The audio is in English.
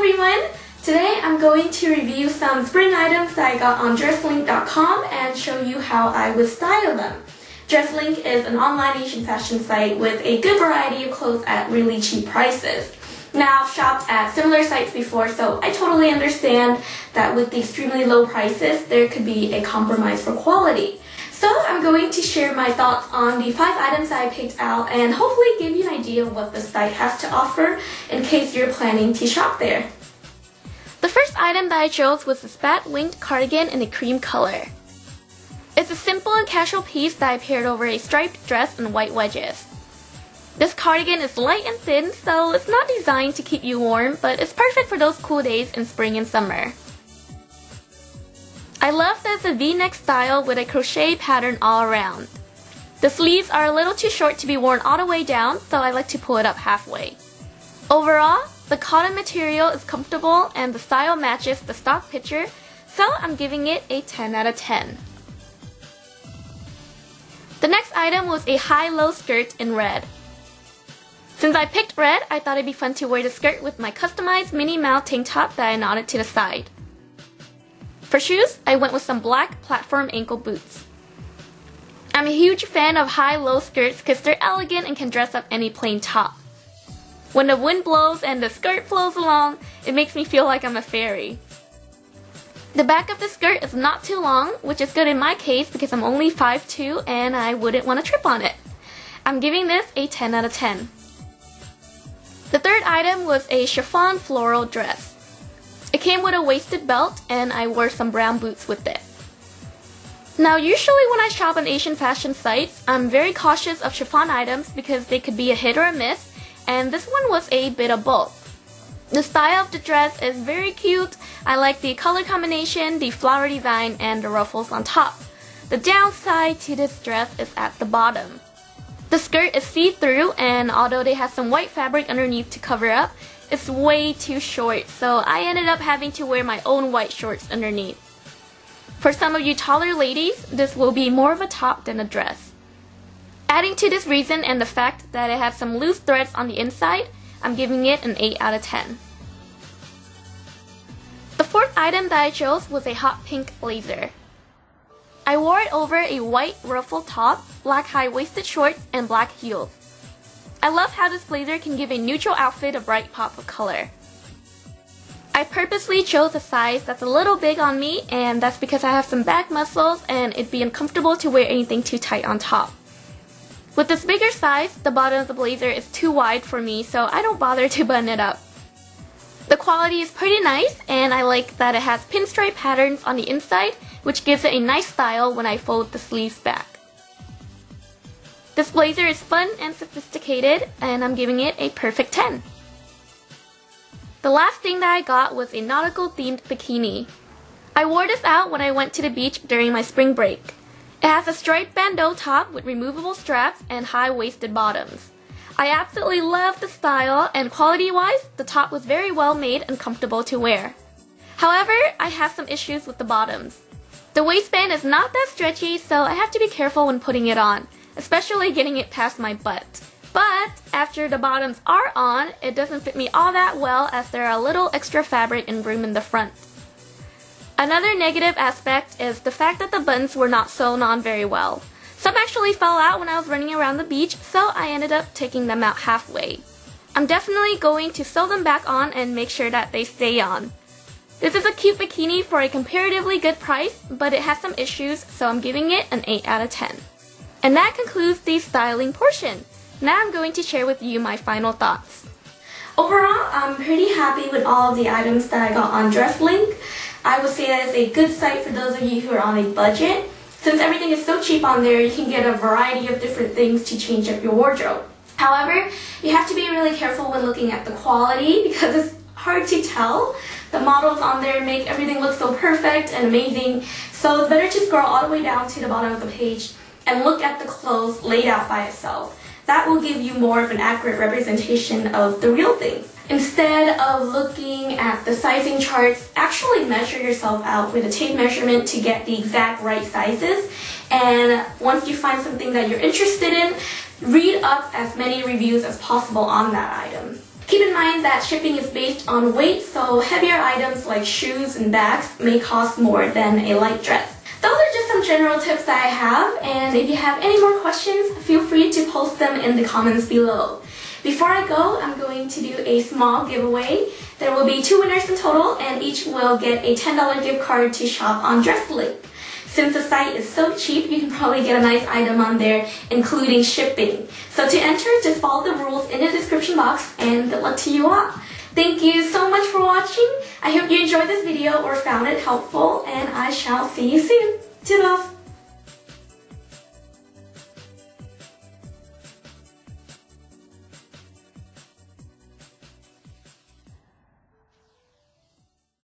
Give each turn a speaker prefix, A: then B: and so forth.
A: everyone! Today I'm going to review some spring items that I got on DressLink.com and show you how I would style them. DressLink is an online Asian fashion site with a good variety of clothes at really cheap prices. Now, I've shopped at similar sites before, so I totally understand that with the extremely low prices, there could be a compromise for quality. So I'm going to share my thoughts on the 5 items I picked out and hopefully give you an idea of what the site has to offer in case you're planning to shop there. The first item that I chose was this bat-winged cardigan in a cream color. It's a simple and casual piece that I paired over a striped dress and white wedges. This cardigan is light and thin, so it's not designed to keep you warm, but it's perfect for those cool days in spring and summer. I love that it's a V-neck style with a crochet pattern all around. The sleeves are a little too short to be worn all the way down, so I like to pull it up halfway. Overall, the cotton material is comfortable and the style matches the stock picture, so I'm giving it a 10 out of 10. The next item was a high-low skirt in red. Since I picked red, I thought it'd be fun to wear the skirt with my customized mini mouth tank top that I knotted to the side. For shoes, I went with some black platform ankle boots. I'm a huge fan of high-low skirts because they're elegant and can dress up any plain top. When the wind blows and the skirt flows along, it makes me feel like I'm a fairy. The back of the skirt is not too long, which is good in my case because I'm only 5'2" and I wouldn't want to trip on it. I'm giving this a 10 out of 10. The third item was a chiffon floral dress. It came with a waisted belt and I wore some brown boots with it. Now usually when I shop on Asian fashion sites, I'm very cautious of chiffon items because they could be a hit or a miss, and this one was a bit of both. The style of the dress is very cute. I like the color combination, the flower design, and the ruffles on top. The downside to this dress is at the bottom. The skirt is see-through, and although they have some white fabric underneath to cover up, it's way too short, so I ended up having to wear my own white shorts underneath. For some of you taller ladies, this will be more of a top than a dress. Adding to this reason and the fact that it has some loose threads on the inside, I'm giving it an 8 out of 10. The fourth item that I chose was a hot pink blazer. I wore it over a white ruffled top, black high-waisted shorts, and black heels. I love how this blazer can give a neutral outfit a bright pop of color. I purposely chose a size that's a little big on me, and that's because I have some back muscles and it'd be uncomfortable to wear anything too tight on top. With this bigger size, the bottom of the blazer is too wide for me, so I don't bother to button it up. The quality is pretty nice, and I like that it has pinstripe patterns on the inside, which gives it a nice style when I fold the sleeves back. This blazer is fun and sophisticated, and I'm giving it a perfect 10. The last thing that I got was a nautical themed bikini. I wore this out when I went to the beach during my spring break. It has a striped bandeau top with removable straps and high-waisted bottoms. I absolutely love the style, and quality-wise, the top was very well made and comfortable to wear. However, I have some issues with the bottoms. The waistband is not that stretchy, so I have to be careful when putting it on, especially getting it past my butt. But after the bottoms are on, it doesn't fit me all that well as there are a little extra fabric and room in the front. Another negative aspect is the fact that the buttons were not sewn on very well. Some actually fell out when I was running around the beach, so I ended up taking them out halfway. I'm definitely going to sew them back on and make sure that they stay on. This is a cute bikini for a comparatively good price, but it has some issues, so I'm giving it an 8 out of 10. And that concludes the styling portion. Now I'm going to share with you my final thoughts. Overall, I'm pretty happy with all of the items that I got on DressLink. I would say that it's a good site for those of you who are on a budget. Since everything is so cheap on there, you can get a variety of different things to change up your wardrobe. However, you have to be really careful when looking at the quality because it's hard to tell. The models on there make everything look so perfect and amazing, so it's better to scroll all the way down to the bottom of the page and look at the clothes laid out by itself. That will give you more of an accurate representation of the real thing. Instead of looking at the sizing charts, actually measure yourself out with a tape measurement to get the exact right sizes. And once you find something that you're interested in, read up as many reviews as possible on that item. Keep in mind that shipping is based on weight, so heavier items like shoes and bags may cost more than a light dress. Those are just some general tips that I have, and if you have any more questions, feel free to post them in the comments below. Before I go, I'm going to do a small giveaway. There will be 2 winners in total, and each will get a $10 gift card to shop on DressLink. Since the site is so cheap, you can probably get a nice item on there, including shipping. So to enter, just follow the rules in the description box, and good luck to you all. Thank you so much for watching. I hope you enjoyed this video or found it helpful, and I shall see you soon. Toodles!